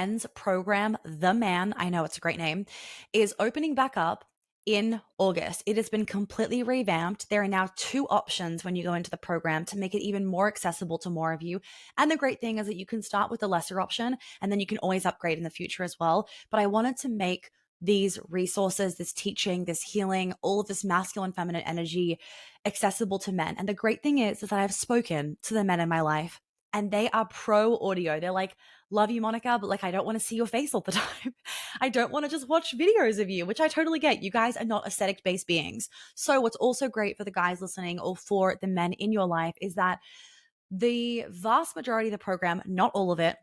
men's program, The Man, I know it's a great name, is opening back up in August. It has been completely revamped. There are now 2 options when you go into the program to make it even more accessible to more of you. And the great thing is that you can start with the lesser option and then you can always upgrade in the future as well. But I wanted to make these resources, this teaching, this healing, all of this masculine, feminine energy accessible to men. And the great thing is that I've spoken to the men in my life and they are pro audio. They're like, love you, Monica, but like, I don't want to see your face all the time. I don't want to just watch videos of you, which I totally get. You guys are not aesthetic based beings. So what's also great for the guys listening or for the men in your life is that the vast majority of the program, not all of it,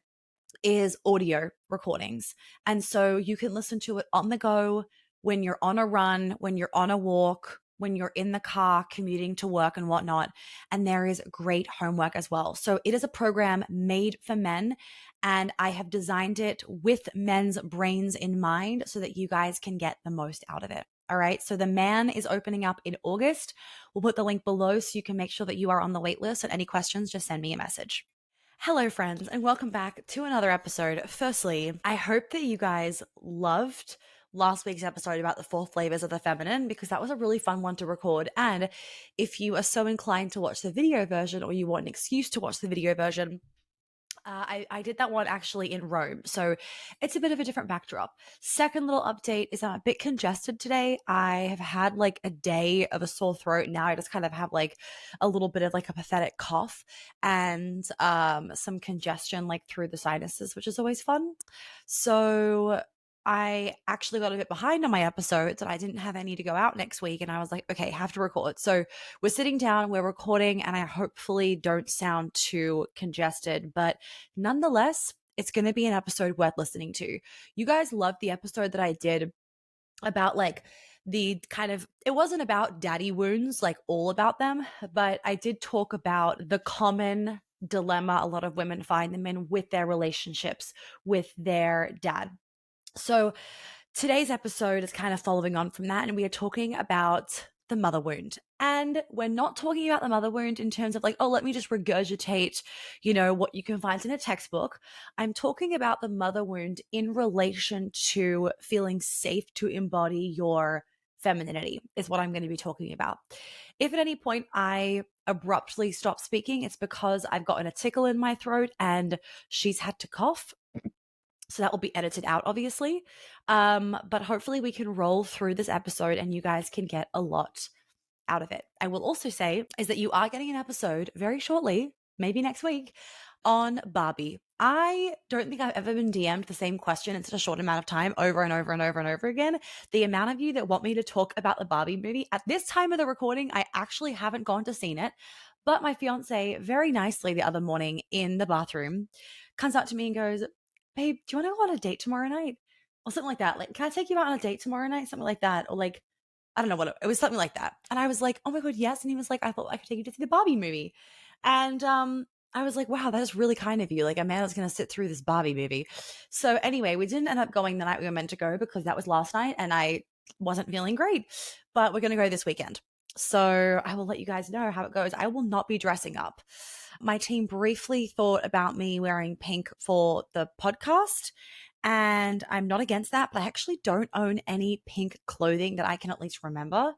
is audio recordings. And so you can listen to it on the go, when you're on a run, when you're on a walk, when you're in the car commuting to work and whatnot. And there is great homework as well. So it is a program made for men. And I have designed it with men's brains in mind so that you guys can get the most out of it. All right. So the Man is opening up in August. We'll put the link below so you can make sure that you are on the wait list. And any questions, just send me a message. Hello, friends, and welcome back to another episode. Firstly, I hope that you guys loved last week's episode about the 4 flavors of the feminine because that was a really fun one to record. And if you are so inclined to watch the video version or you want an excuse to watch the video version, I did that one actually in Rome. So it's a bit of a different backdrop. Second little update is I'm a bit congested today. I have had like a day of a sore throat. Now I just kind of have like a little bit of like a pathetic cough and some congestion like through the sinuses, which is always fun. So I actually got a bit behind on my episodes and I didn't have any to go out next week. And I was like, okay, have to record. So we're sitting down, we're recording, and I hopefully don't sound too congested. But nonetheless, it's going to be an episode worth listening to. You guys loved the episode that I did about like the kind of, it wasn't about daddy wounds, like all about them, but I did talk about the common dilemma a lot of women find them in with their relationships with their dad. So today's episode is kind of following on from that, and we are talking about the mother wound. And we're not talking about the mother wound in terms of like, oh, let me just regurgitate, what you can find in a textbook. I'm talking about the mother wound in relation to feeling safe to embody your femininity is what I'm going to be talking about. If at any point I abruptly stop speaking, it's because I've gotten a tickle in my throat and she's had to cough. So that will be edited out, obviously. But hopefully we can roll through this episode and you guys can get a lot out of it. I will also say is that you are getting an episode very shortly, maybe next week, on Barbie. I don't think I've ever been DM'd the same question in such a short amount of time over and over and over and over again. The amount of you that want me to talk about the Barbie movie, at this time of the recording, I actually haven't gone to seen it. But my fiance very nicely the other morning in the bathroom comes up to me and goes, babe, do you want to go on a date tomorrow night? Or something like that. Like, can I take you out on a date tomorrow night? Something like that. Or like, I don't know what it was, something like that. And I was like, oh my God, yes. And he was like, I thought I could take you to see the Barbie movie. And I was like, wow, that is really kind of you. Like a man is going to sit through this Barbie movie. So anyway, we didn't end up going the night we were meant to go because that was last night and I wasn't feeling great. But we're going to go this weekend. So I will let you guys know how it goes. I will not be dressing up. My team briefly thought about me wearing pink for the podcast, and I'm not against that, but I actually don't own any pink clothing that I can at least remember.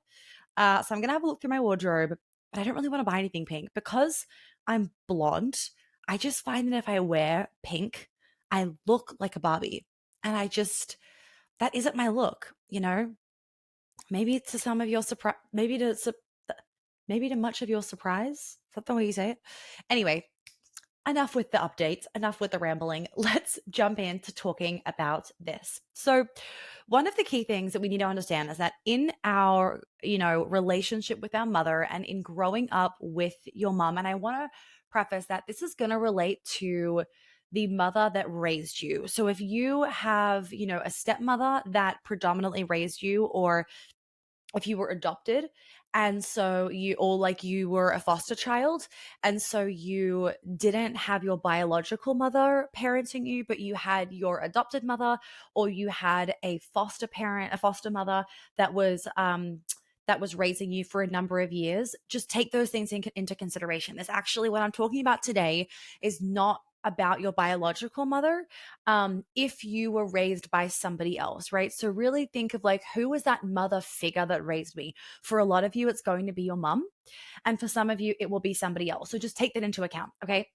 So I'm going to have a look through my wardrobe, but I don't really want to buy anything pink because I'm blonde. I just find that if I wear pink, I look like a Barbie. And that isn't my look, Maybe to some of your surprise, maybe to much of your surprise. Is that the way you say it? Anyway, enough with the updates, enough with the rambling. Let's jump into talking about this. So one of the key things that we need to understand is that in our, relationship with our mother and in growing up with your mom, and I want to preface that this is going to relate to the mother that raised you. So if you have, a stepmother that predominantly raised you, or if you were adopted and so you were a foster child and so you didn't have your biological mother parenting you, but you had your adopted mother, or you had a foster mother that was raising you for a number of years, just take those things into consideration. This actually, what I'm talking about today is not about your biological mother if you were raised by somebody else, right? So really think of like, who was that mother figure that raised me? For a lot of you, it's going to be your mom. And for some of you, it will be somebody else. So just take that into account, okay?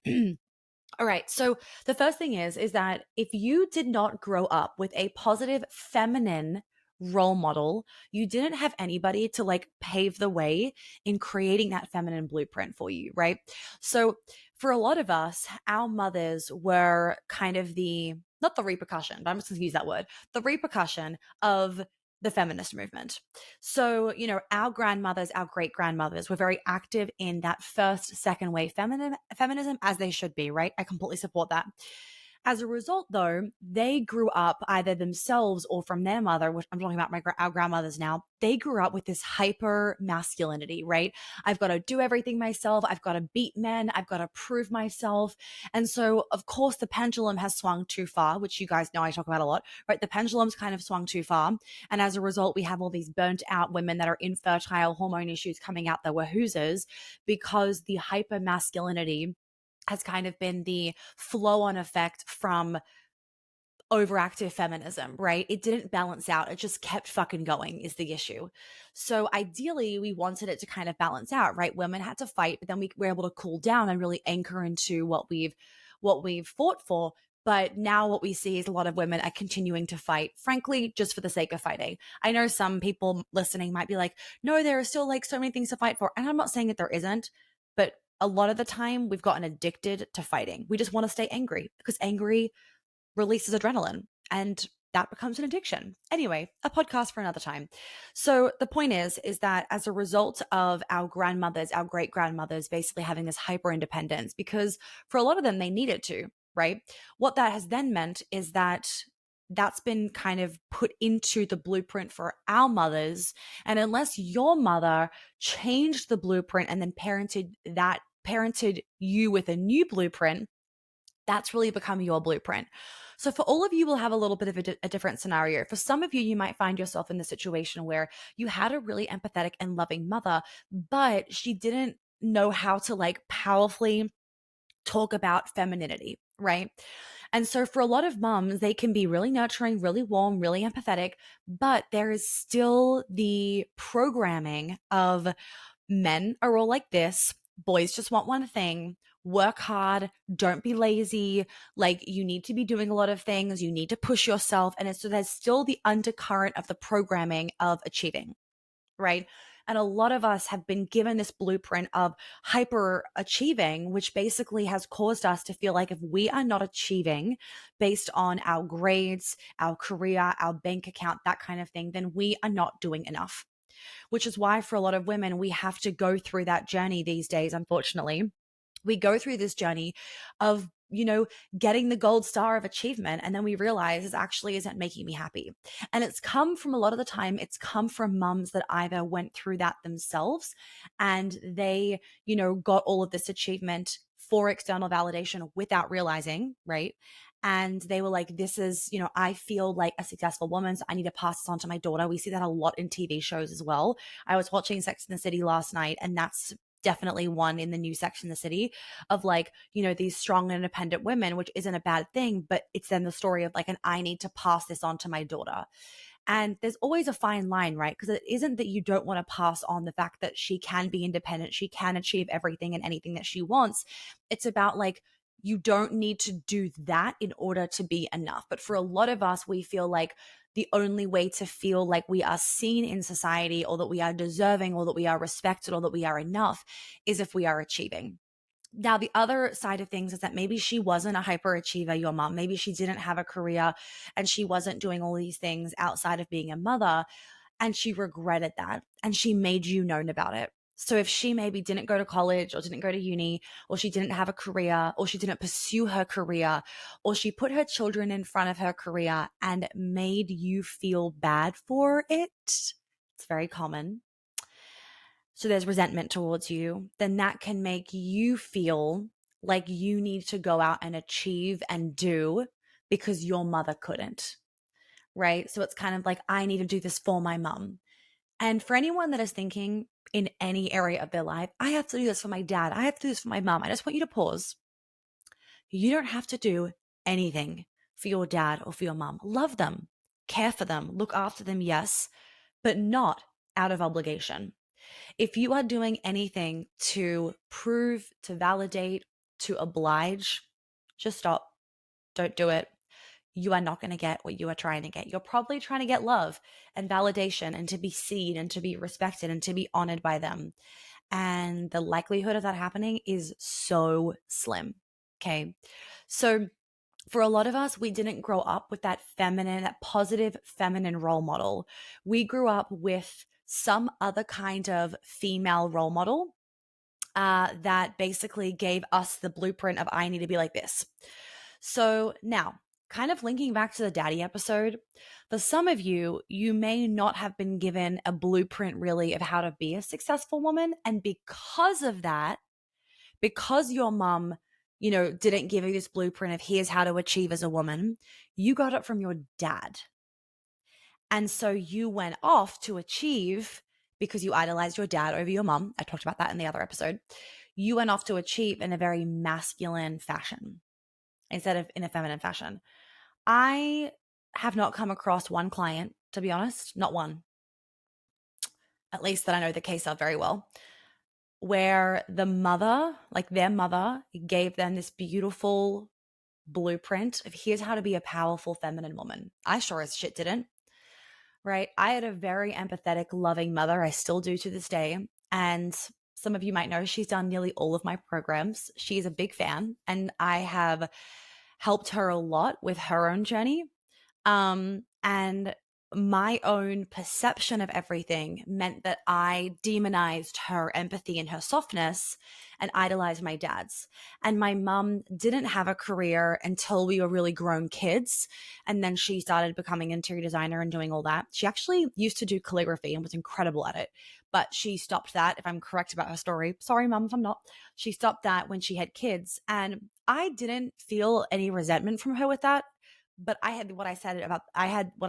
All right. So the first thing is that if you did not grow up with a positive feminine role model, you didn't have anybody to like pave the way in creating that feminine blueprint for you, right? So for a lot of us, our mothers were kind of the not the repercussion, but I'm just going to use that word, the repercussion of the feminist movement. So, our grandmothers, our great grandmothers were very active in that first, second wave feminism, as they should be, right? I completely support that. As a result, though, they grew up either themselves or from their mother, which I'm talking about our grandmothers now. They grew up with this hyper masculinity, right? I've got to do everything myself. I've got to beat men. I've got to prove myself. And so, of course, the pendulum has swung too far, which you guys know I talk about a lot, right? The pendulum's kind of swung too far. And as a result, we have all these burnt out women that are infertile, hormone issues coming out that were hoosers because the hyper masculinity has kind of been the flow on effect from overactive feminism, right? It didn't balance out. It just kept fucking going is the issue. So ideally, we wanted it to kind of balance out, right? Women had to fight, but then we were able to cool down and really anchor into what we've fought for. But now what we see is a lot of women are continuing to fight, frankly, just for the sake of fighting. I know some people listening might be like, no, there are still like so many things to fight for. And I'm not saying that there isn't, but a lot of the time we've gotten addicted to fighting. We just want to stay angry because angry releases adrenaline and that becomes an addiction. Anyway, a podcast for another time. So the point is that as a result of our grandmothers, our great grandmothers basically having this hyper independence, because for a lot of them, they needed to, right? What that has then meant is that that's been kind of put into the blueprint for our mothers. And unless your mother changed the blueprint and then parented you with a new blueprint, that's really become your blueprint. So for all of you, we'll have a little bit of a different scenario. For some of you, you might find yourself in the situation where you had a really empathetic and loving mother, but she didn't know how to like powerfully talk about femininity, right? And so for a lot of moms, they can be really nurturing, really warm, really empathetic, but there is still the programming of men are all like this. Boys just want one thing. Work hard. Don't be lazy. Like you need to be doing a lot of things. You need to push yourself. And so there's still the undercurrent of the programming of achieving, right? And a lot of us have been given this blueprint of hyper achieving, which basically has caused us to feel like if we are not achieving based on our grades, our career, our bank account, that kind of thing, then we are not doing enough. Which is why for a lot of women, we have to go through that journey these days, unfortunately. We go through this journey of getting the gold star of achievement. And then we realize this actually isn't making me happy. And it's come from a lot of the time, it's come from mums that either went through that themselves and they, got all of this achievement for external validation without realizing, right? And they were like, this is, I feel like a successful woman, so I need to pass this on to my daughter. We see that a lot in TV shows as well. I was watching Sex and the City last night, and that's definitely one in the new Sex and the City of like, these strong and independent women, which isn't a bad thing, but it's then the story of like, and I need to pass this on to my daughter. And there's always a fine line, right? Because it isn't that you don't want to pass on the fact that she can be independent, she can achieve everything and anything that she wants. It's about like, you don't need to do that in order to be enough. But for a lot of us, we feel like the only way to feel like we are seen in society or that we are deserving or that we are respected or that we are enough is if we are achieving. Now, the other side of things is that maybe she wasn't a hyperachiever, your mom. Maybe she didn't have a career and she wasn't doing all these things outside of being a mother. And she regretted that and she made you known about it. So if she maybe didn't go to college or didn't go to uni or she didn't have a career or she didn't pursue her career or she put her children in front of her career and made you feel bad for it, it's very common. So there's resentment towards you, then that can make you feel like you need to go out and achieve and do because your mother couldn't, right? So it's kind of like, I need to do this for my mom. And for anyone that is thinking in any area of their life, I have to do this for my dad, I have to do this for my mom, I just want you to pause. You don't have to do anything for your dad or for your mom. Love them, care for them, look after them, yes, but not out of obligation. If you are doing anything to prove, to validate, to oblige, just stop. Don't do it. You are not going to get what you are trying to get. You're probably trying to get love and validation and to be seen and to be respected and to be honored by them. And the likelihood of that happening is so slim. Okay. So for a lot of us, we didn't grow up with that feminine, that positive feminine role model. We grew up with some other kind of female role model that basically gave us the blueprint of I need to be like this. So now, kind of linking back to the daddy episode, for some of you, you may not have been given a blueprint really of how to be a successful woman. And because of that, because your mom, didn't give you this blueprint of here's how to achieve as a woman, you got it from your dad. And so you went off to achieve because you idolized your dad over your mom. I talked about that in the other episode. You went off to achieve in a very masculine fashion instead of in a feminine fashion. I have not come across one client, to be honest, not one, at least that I know the case of very well, where the mother, like their mother, gave them this beautiful blueprint of here's how to be a powerful feminine woman. I sure as shit didn't, right? I had a very empathetic, loving mother. I still do to this day. And some of you might know she's done nearly all of my programs. She's a big fan, and I have helped her a lot with her own journey. And my own perception of everything meant that I demonized her empathy and her softness and idolized my dad's. And my mom didn't have a career until we were really grown kids. And then she started becoming interior designer and doing all that. She actually used to do calligraphy and was incredible at it, but she stopped that. If I'm correct about her story, sorry, mom, if I'm not, she stopped that when she had kids. And I didn't feel any resentment from her with that. But I had what I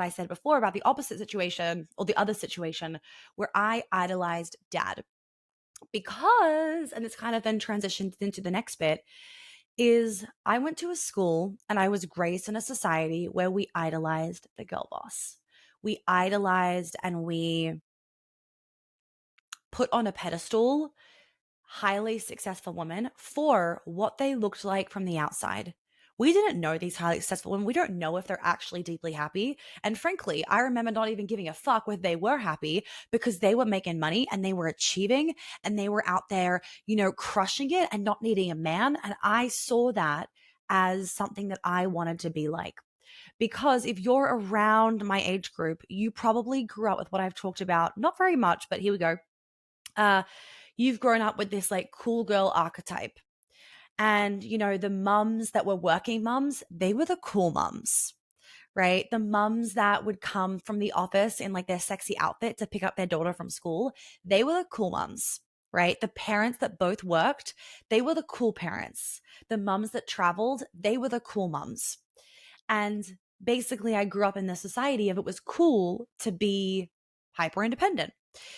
said before about the opposite situation or the other situation where I idolized dad because, and it's kind of then transitioned into the next bit, is I went to a school and I was raised in a society where we idolized the girl boss. We idolized and we put on a pedestal highly successful women for what they looked like from the outside. We didn't know these highly successful women. We don't know if they're actually deeply happy. And frankly, I remember not even giving a fuck whether they were happy because they were making money and they were achieving and they were out there, crushing it and not needing a man. And I saw that as something that I wanted to be like. Because if you're around my age group, you probably grew up with what I've talked about, not very much, but here we go. You've grown up with this like cool girl archetype. And, the mums that were working mums, they were the cool mums, right? The mums that would come from the office in like their sexy outfit to pick up their daughter from school, they were the cool mums, right? The parents that both worked, they were the cool parents. The mums that traveled, they were the cool mums. And basically, I grew up in the society of it was cool to be hyper independent.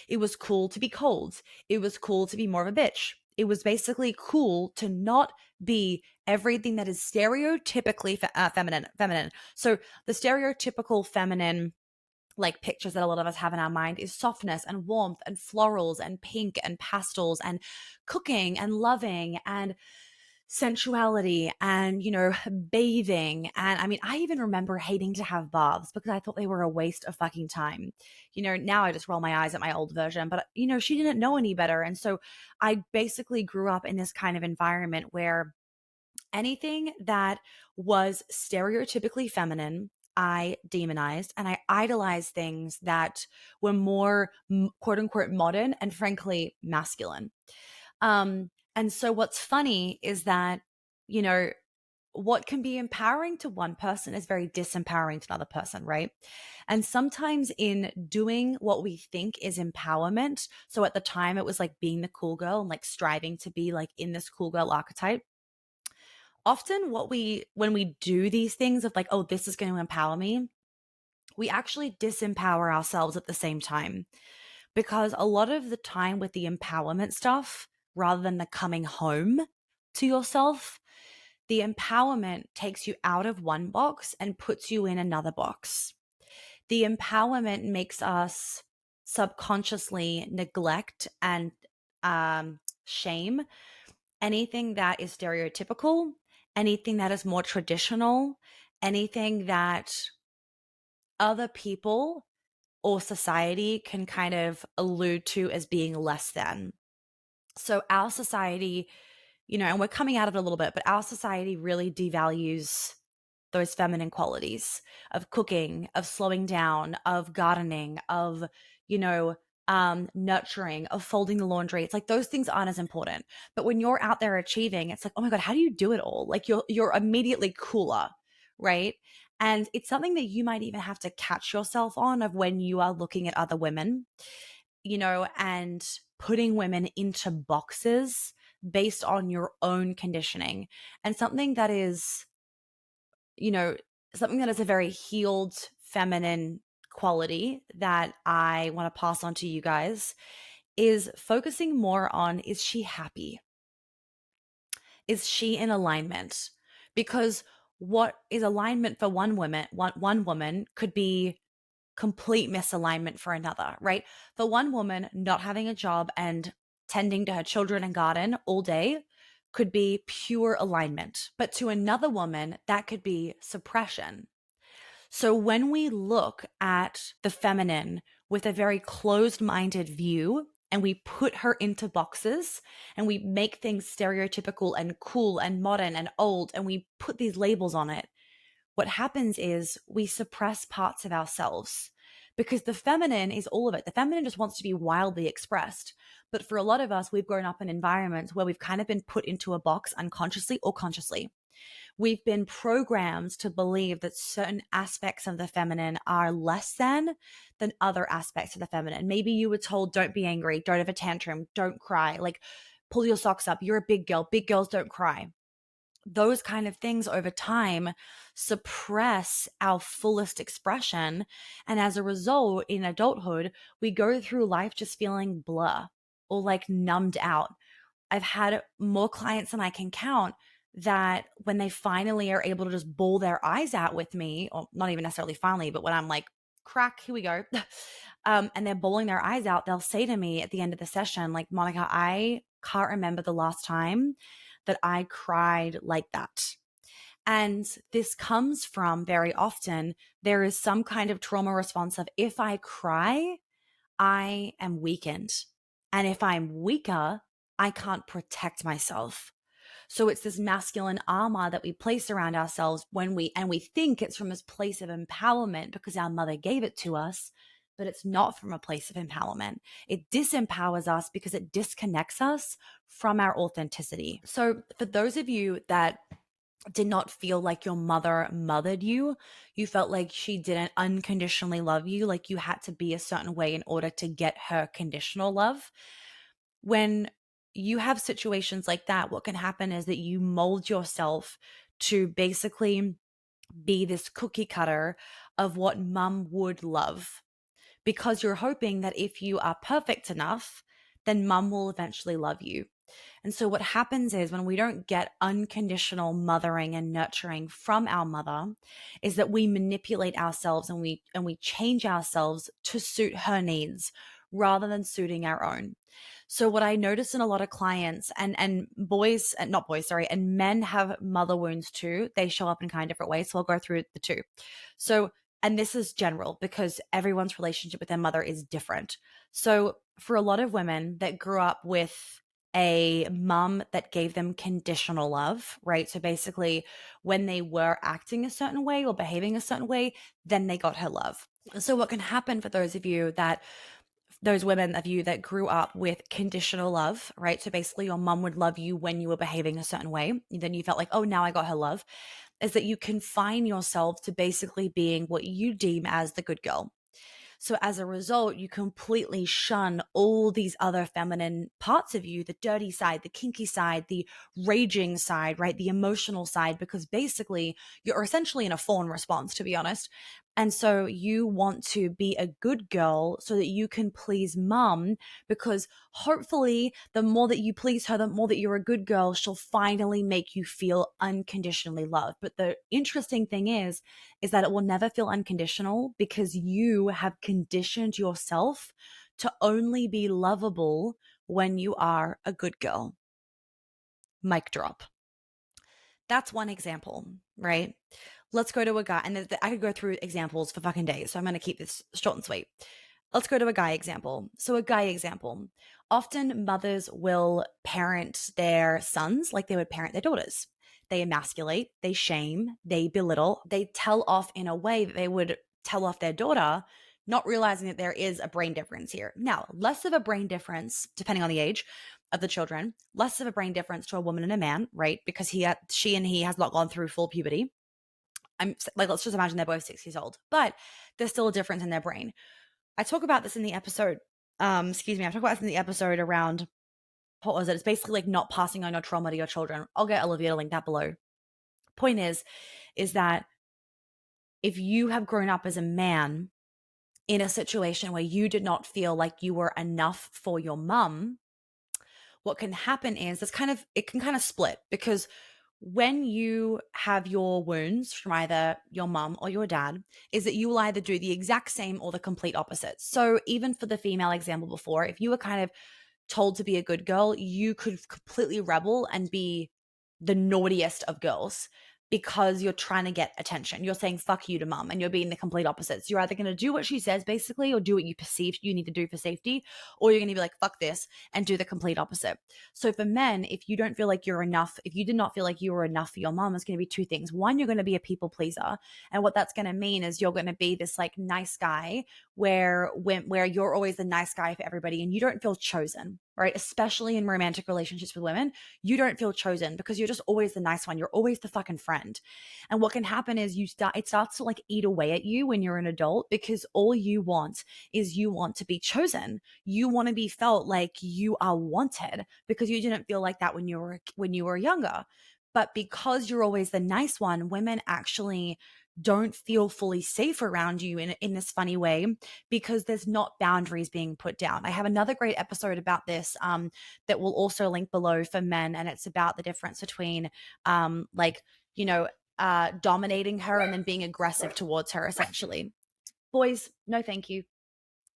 It was cool to be cold. It was cool to be more of a bitch. It was basically cool to not be everything that is stereotypically feminine. So the stereotypical feminine like pictures that a lot of us have in our mind is softness and warmth and florals and pink and pastels and cooking and loving and sensuality and, bathing. And I mean, I even remember hating to have baths because I thought they were a waste of fucking time. Now I just roll my eyes at my old version, but, she didn't know any better. And so I basically grew up in this kind of environment where anything that was stereotypically feminine, I demonized and I idolized things that were more quote unquote modern and frankly masculine. And so what's funny is that, what can be empowering to one person is very disempowering to another person, right? And sometimes in doing what we think is empowerment, so at the time it was like being the cool girl and like striving to be like in this cool girl archetype. Often when we do these things of like, oh, this is going to empower me, we actually disempower ourselves at the same time. Because a lot of the time with the empowerment stuff, rather than the coming home to yourself, The empowerment takes you out of one box and puts you in another box. The empowerment makes us subconsciously neglect and shame anything that is stereotypical, anything that is more traditional, anything that other people or society can kind of allude to as being less than. So our society, and we're coming out of it a little bit, but our society really devalues those feminine qualities of cooking, of slowing down, of gardening, of, nurturing, of folding the laundry. It's like those things aren't as important. But when you're out there achieving, it's like, oh my God, how do you do it all? Like you're immediately cooler, right? And it's something that you might even have to catch yourself on of when you are looking at other women, and putting women into boxes based on your own conditioning. And something that is, something that is a very healed feminine quality that I want to pass on to you guys is focusing more on, is she happy? Is she in alignment? Because what is alignment for one woman could be complete misalignment for another, right? For one woman, not having a job and tending to her children and garden all day could be pure alignment. But to another woman, that could be suppression. So when we look at the feminine with a very closed-minded view and we put her into boxes and we make things stereotypical and cool and modern and old and we put these labels on it, what happens is we suppress parts of ourselves because the feminine is all of it. The feminine just wants to be wildly expressed. But for a lot of us, we've grown up in environments where we've kind of been put into a box unconsciously or consciously. We've been programmed to believe that certain aspects of the feminine are less than other aspects of the feminine. Maybe you were told, don't be angry, don't have a tantrum, don't cry, like pull your socks up. You're a big girl. Big girls don't cry. Those kind of things over time suppress our fullest expression. And as a result, in adulthood, we go through life just feeling blah or like numbed out. I've had more clients than I can count that when they finally are able to just bawl their eyes out with me, or not even necessarily finally, but when I'm like, crack, here we go. And they're bawling their eyes out, they'll say to me at the end of the session, like, Monica, I can't remember the last time that I cried like that. And this comes from very often, there is some kind of trauma response of if I cry, I am weakened. And if I'm weaker, I can't protect myself. So it's this masculine armor that we place around ourselves when we think it's from this place of empowerment because our mother gave it to us, but it's not from a place of empowerment. It disempowers us because it disconnects us from our authenticity. So for those of you that did not feel like your mother mothered you, you felt like she didn't unconditionally love you, like you had to be a certain way in order to get her conditional love. When you have situations like that, what can happen is that you mold yourself to basically be this cookie cutter of what mom would love, because you're hoping that if you are perfect enough, then mom will eventually love you. And so what happens is when we don't get unconditional mothering and nurturing from our mother is that we manipulate ourselves and we change ourselves to suit her needs rather than suiting our own. So what I notice in a lot of clients and boys, and not boys, sorry, and men have mother wounds too. They show up in kind of different ways. So I'll go through the two. So, and this is general because everyone's relationship with their mother is different. So for a lot of women that grew up with a mom that gave them conditional love, right? So basically when they were acting a certain way or behaving a certain way, then they got her love. So what can happen for those women of you that grew up with conditional love, right? So basically your mom would love you when you were behaving a certain way. Then you felt like, oh, now I got her love, is that you confine yourself to basically being what you deem as the good girl. So as a result, you completely shun all these other feminine parts of you, the dirty side, the kinky side, the raging side, right? The emotional side, because basically you're essentially in a fawn response, to be honest. And so you want to be a good girl so that you can please mum, because hopefully the more that you please her, the more that you're a good girl, she'll finally make you feel unconditionally loved. But the interesting thing is that it will never feel unconditional because you have conditioned yourself to only be lovable when you are a good girl. Mic drop. That's one example, right? Let's go to a guy, and I could go through examples for fucking days, so I'm going to keep this short and sweet. Let's go to a guy example. So, a guy example. Often mothers will parent their sons like they would parent their daughters. They emasculate, they shame, they belittle, they tell off in a way that they would tell off their daughter, not realizing that there is a brain difference here. Now, less of a brain difference, depending on the age of the children, less of a brain difference to a woman and a man, right? Because she and he has not gone through full puberty. I'm like, let's just imagine they're both 6 years old, but there's still a difference in their brain. I talk about this in the episode. I talk about this in the episode around, what was it? It's basically like not passing on your trauma to your children. I'll get Olivia to link that below. Point is that if you have grown up as a man in a situation where you did not feel like you were enough for your mum, what can happen is it can kind of split, because when you have your wounds from either your mum or your dad, is that you will either do the exact same or the complete opposite. So even for the female example before, if you were kind of told to be a good girl, you could completely rebel and be the naughtiest of girls because you're trying to get attention. You're saying fuck you to mum and you're being the complete opposite. So you're either going to do what she says basically, or do what you perceive you need to do for safety, or you're going to be like, fuck this, and do the complete opposite. So for men, if you don't feel like you're enough, if you did not feel like you were enough for your mom, it's going to be two things. One, you're going to be a people pleaser. And what that's going to mean is you're going to be this like nice guy where you're always the nice guy for everybody and you don't feel chosen, right? Especially in romantic relationships with women, you don't feel chosen because you're just always the nice one. You're always the fucking friend. And what can happen is it starts to like eat away at you when you're an adult, because all you want is you want to be chosen. You want to be felt like you are wanted, because you didn't feel like that when you were younger. But because you're always the nice one, women actually don't feel fully safe around you in this funny way, because there's not boundaries being put down. I have another great episode about this that will also link below for men, and it's about the difference between dominating her and then being aggressive towards her, essentially. Boys, no thank you.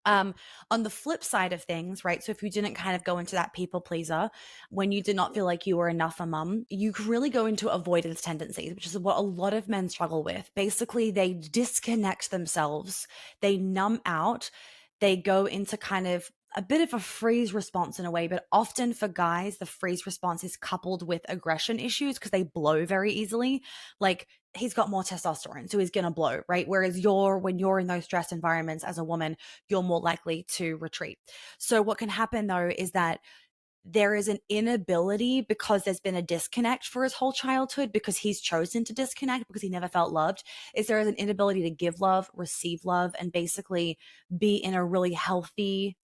On the flip side of things, right? So if you didn't kind of go into that people pleaser, when you did not feel like you were enough a mum, you could really go into avoidance tendencies, which is what a lot of men struggle with. Basically, they disconnect themselves, they numb out, they go into kind of a bit of a freeze response in a way, but often for guys, the freeze response is coupled with aggression issues because they blow very easily. Like, he's got more testosterone, so he's going to blow, right? Whereas when you're in those stress environments as a woman, you're more likely to retreat. So what can happen though is that there is an inability, because there's been a disconnect for his whole childhood, because he's chosen to disconnect because he never felt loved, is there is an inability to give love, receive love, and basically be in a really healthy,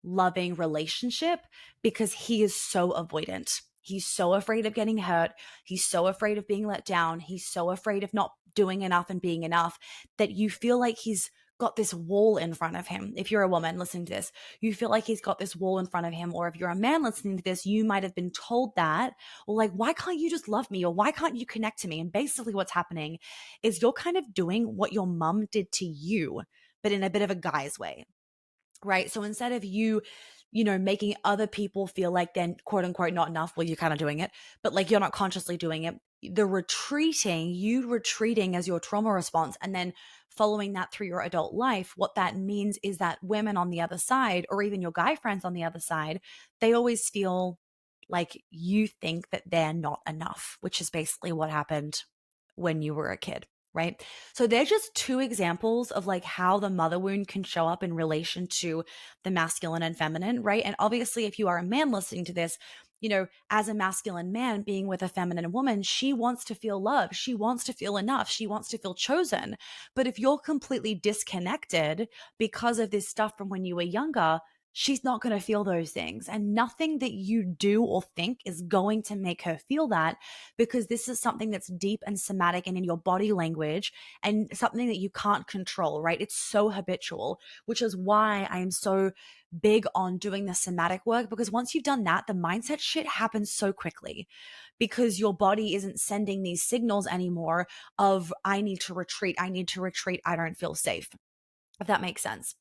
loving relationship, because he is so avoidant. He's so afraid of getting hurt. He's so afraid of being let down. He's so afraid of not doing enough and being enough, that you feel like he's got this wall in front of him. If you're a woman listening to this, you feel like he's got this wall in front of him. Or if you're a man listening to this, you might have been told that, or like, why can't you just love me? Or why can't you connect to me? And basically what's happening is you're kind of doing what your mum did to you, but in a bit of a guy's way. Right. So instead of making other people feel like they're quote unquote not enough, well, you're kind of doing it, but like you're not consciously doing it. You retreating as your trauma response, and then following that through your adult life, what that means is that women on the other side, or even your guy friends on the other side, they always feel like you think that they're not enough, which is basically what happened when you were a kid. Right. So they're just two examples of like how the mother wound can show up in relation to the masculine and feminine. Right. And obviously, if you are a man listening to this, as a masculine man being with a feminine woman, she wants to feel loved. She wants to feel enough. She wants to feel chosen. But if you're completely disconnected because of this stuff from when you were younger, she's not going to feel those things. And nothing that you do or think is going to make her feel that, because this is something that's deep and somatic and in your body language and something that you can't control, right? It's so habitual, which is why I am so big on doing the somatic work, because once you've done that, the mindset shit happens so quickly because your body isn't sending these signals anymore of, I need to retreat, I don't feel safe, if that makes sense.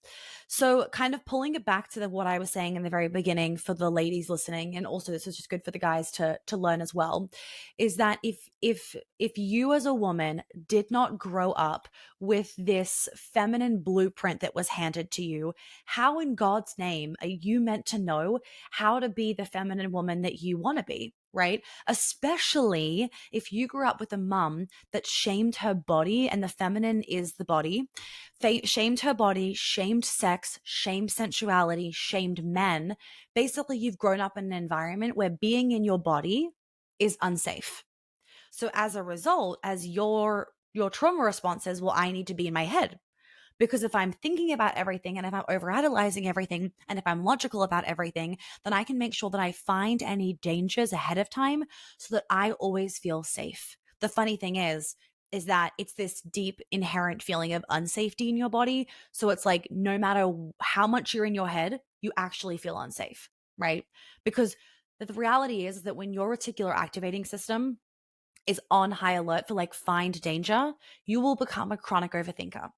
So kind of pulling it back to what I was saying in the very beginning for the ladies listening, and also this is just good for the guys to learn as well, is that if you as a woman did not grow up with this feminine blueprint that was handed to you, how in God's name are you meant to know how to be the feminine woman that you want to be? Right? Especially if you grew up with a mum that shamed her body, and the feminine is the body, shamed her body, shamed sex, shamed sensuality, shamed men. Basically, you've grown up in an environment where being in your body is unsafe. So as a result, as your trauma response is, well, I need to be in my head. Because if I'm thinking about everything and if I'm overanalyzing everything and if I'm logical about everything, then I can make sure that I find any dangers ahead of time so that I always feel safe. The funny thing is that it's this deep inherent feeling of unsafety in your body. So it's like no matter how much you're in your head, you actually feel unsafe, right? Because the reality is that when your reticular activating system is on high alert for like find danger, you will become a chronic overthinker.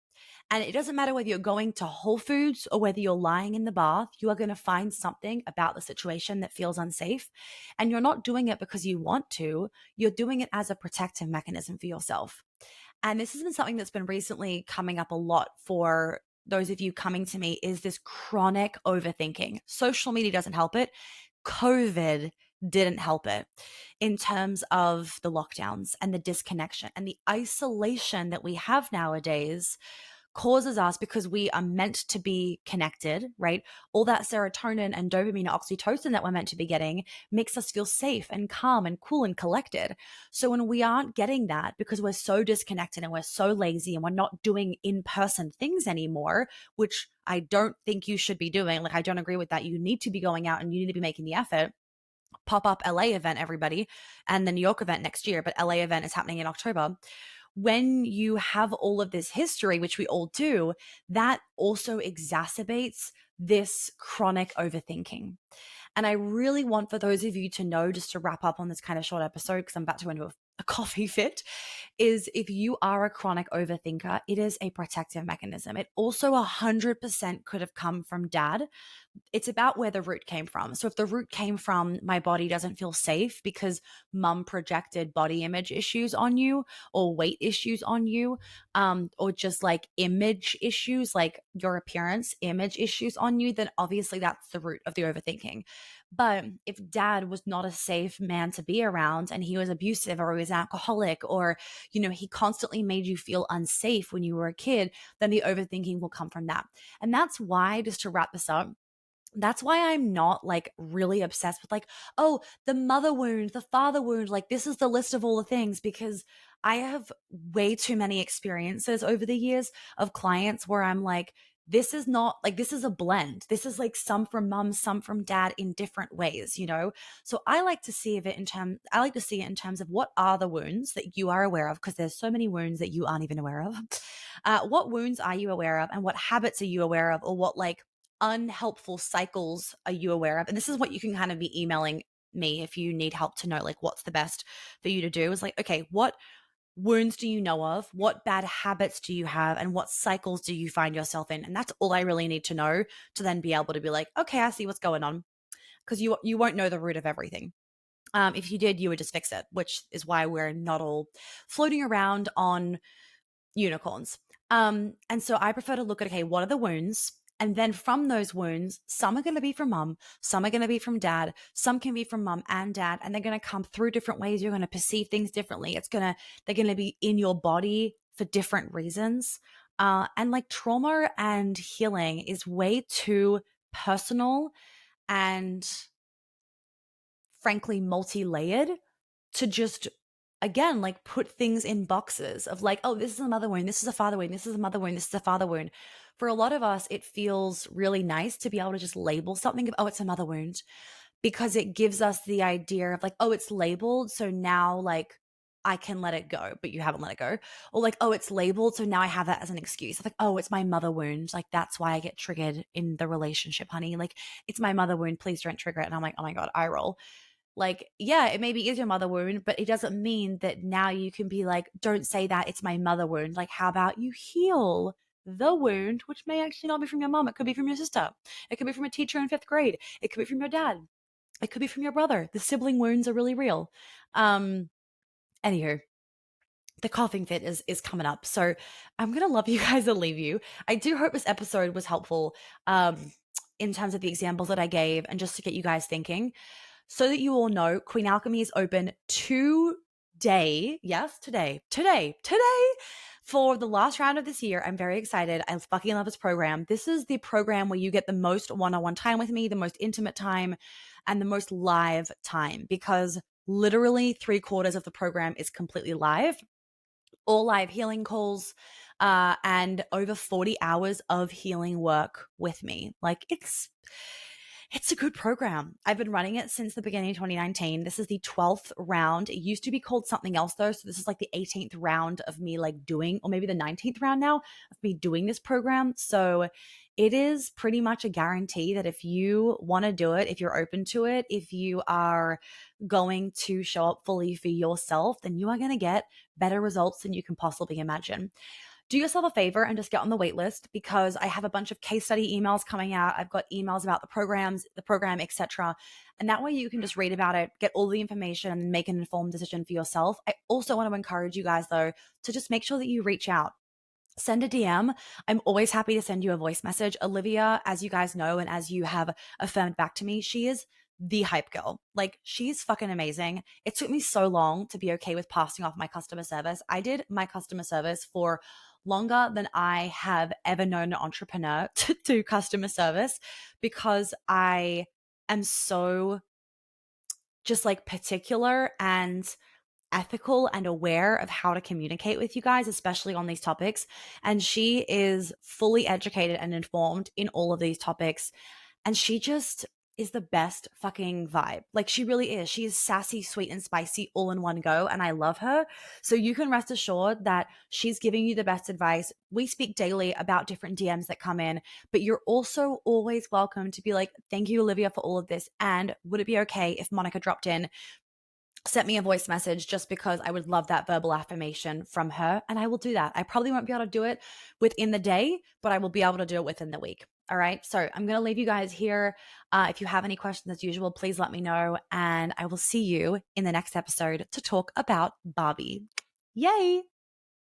And it doesn't matter whether you're going to Whole Foods or whether you're lying in the bath, you are going to find something about the situation that feels unsafe. And you're not doing it because you want to, you're doing it as a protective mechanism for yourself. And this has been something that's been recently coming up a lot for those of you coming to me, is this chronic overthinking. Social media doesn't help it. COVID didn't help it in terms of the lockdowns and the disconnection and the isolation that we have nowadays causes us, because we are meant to be connected, right? All that serotonin and dopamine and oxytocin that we're meant to be getting makes us feel safe and calm and cool and collected. So when we aren't getting that because we're so disconnected and we're so lazy and we're not doing in-person things anymore, which I don't think you should be doing. Like, I don't agree with that. You need to be going out and you need to be making the effort. Pop-up LA event, everybody, and the New York event next year, but LA event is happening in October. When you have all of this history, which we all do, that also exacerbates this chronic overthinking. And I really want for those of you to know, just to wrap up on this kind of short episode, because I'm about to go into a coffee fit, is if you are a chronic overthinker, it is a protective mechanism. It also 100% could have come from dad. It's about where the root came from. So if the root came from, my body doesn't feel safe because mum projected body image issues on you or weight issues on you, or just like image issues, like your appearance image issues on you, then obviously that's the root of the overthinking. But if dad was not a safe man to be around and he was abusive or he was alcoholic, or, he constantly made you feel unsafe when you were a kid, then the overthinking will come from that. And that's why, just to wrap this up, that's why I'm not like really obsessed with like, oh, the mother wound, the father wound, like this is the list of all the things, because I have way too many experiences over the years of clients where I'm like, this is not like, this is a blend. This is like some from mom, some from dad in different ways. So I like to see it in terms of what are the wounds that you are aware of, because there's so many wounds that you aren't even aware of. What wounds are you aware of, and what habits are you aware of, or what like unhelpful cycles are you aware of? And this is what you can kind of be emailing me if you need help to know like what's the best for you to do, is like, okay, what wounds do you know of? What bad habits do you have? And what cycles do you find yourself in? And that's all I really need to know to then be able to be like, okay, I see what's going on. Because you won't know the root of everything. If you did, you would just fix it, which is why we're not all floating around on unicorns. And so I prefer to look at, okay, what are the wounds? And then from those wounds, some are going to be from mom, some are going to be from dad, some can be from mom and dad, and they're going to come through different ways. You're going to perceive things differently. They're going to be in your body for different reasons. And like trauma and healing is way too personal and frankly multi-layered to just, again, like put things in boxes of like, oh, this is a mother wound, this is a father wound, this is a mother wound, this is a father wound. For a lot of us, it feels really nice to be able to just label something of, oh, it's a mother wound, because it gives us the idea of like, oh, it's labeled. So now like I can let it go, but you haven't let it go. Or like, oh, it's labeled. So now I have that as an excuse. It's like, oh, it's my mother wound. Like that's why I get triggered in the relationship, honey. Like it's my mother wound. Please don't trigger it. And I'm like, oh my God, I roll. Like, yeah, it maybe is your mother wound, but it doesn't mean that now you can be like, don't say that, it's my mother wound. Like, how about you heal the wound, which may actually not be from your mom? It could be from your sister. It could be from a teacher in fifth grade. It could be from your dad. It could be from your brother. The sibling wounds are really real. Anywho, the coughing fit is coming up. So I'm gonna love you guys and leave you. I do hope this episode was helpful in terms of the examples that I gave and just to get you guys thinking. So that you all know, Queen Alchemy is open today. Yes, today, for the last round of this year. I'm very excited. I fucking love this program. This is the program where you get the most one-on-one time with me, the most intimate time, and the most live time, because literally 3/4 of the program is completely live, all live healing calls, and over 40 hours of healing work with me. Like it's a good program. I've been running it since the beginning of 2019. This is the 12th round. It used to be called something else though. So this is like the 18th round of me like doing, or maybe the 19th round now of me doing this program. So it is pretty much a guarantee that if you want to do it, if you're open to it, if you are going to show up fully for yourself, then you are going to get better results than you can possibly imagine. Do yourself a favor and just get on the wait list, because I have a bunch of case study emails coming out. I've got emails about the program, etc. And that way you can just read about it, get all the information, and make an informed decision for yourself. I also want to encourage you guys though to just make sure that you reach out. Send a DM. I'm always happy to send you a voice message. Olivia, as you guys know, and as you have affirmed back to me, she is the hype girl. Like, she's fucking amazing. It took me so long to be okay with passing off my customer service. I did my customer service for longer than I have ever known an entrepreneur to do customer service, because I am so just like particular and ethical and aware of how to communicate with you guys, especially on these topics. And she is fully educated and informed in all of these topics. And she just is the best fucking vibe. Like, she really is. She is sassy, sweet, and spicy all in one go. And I love her. So you can rest assured that she's giving you the best advice. We speak daily about different DMs that come in, but you're also always welcome to be like, thank you, Olivia, for all of this. And would it be okay if Monica dropped in, sent me a voice message, just because I would love that verbal affirmation from her? And I will do that. I probably won't be able to do it within the day, but I will be able to do it within the week. All right. So I'm going to leave you guys here. If you have any questions, as usual, please let me know. And I will see you in the next episode to talk about Barbie. Yay.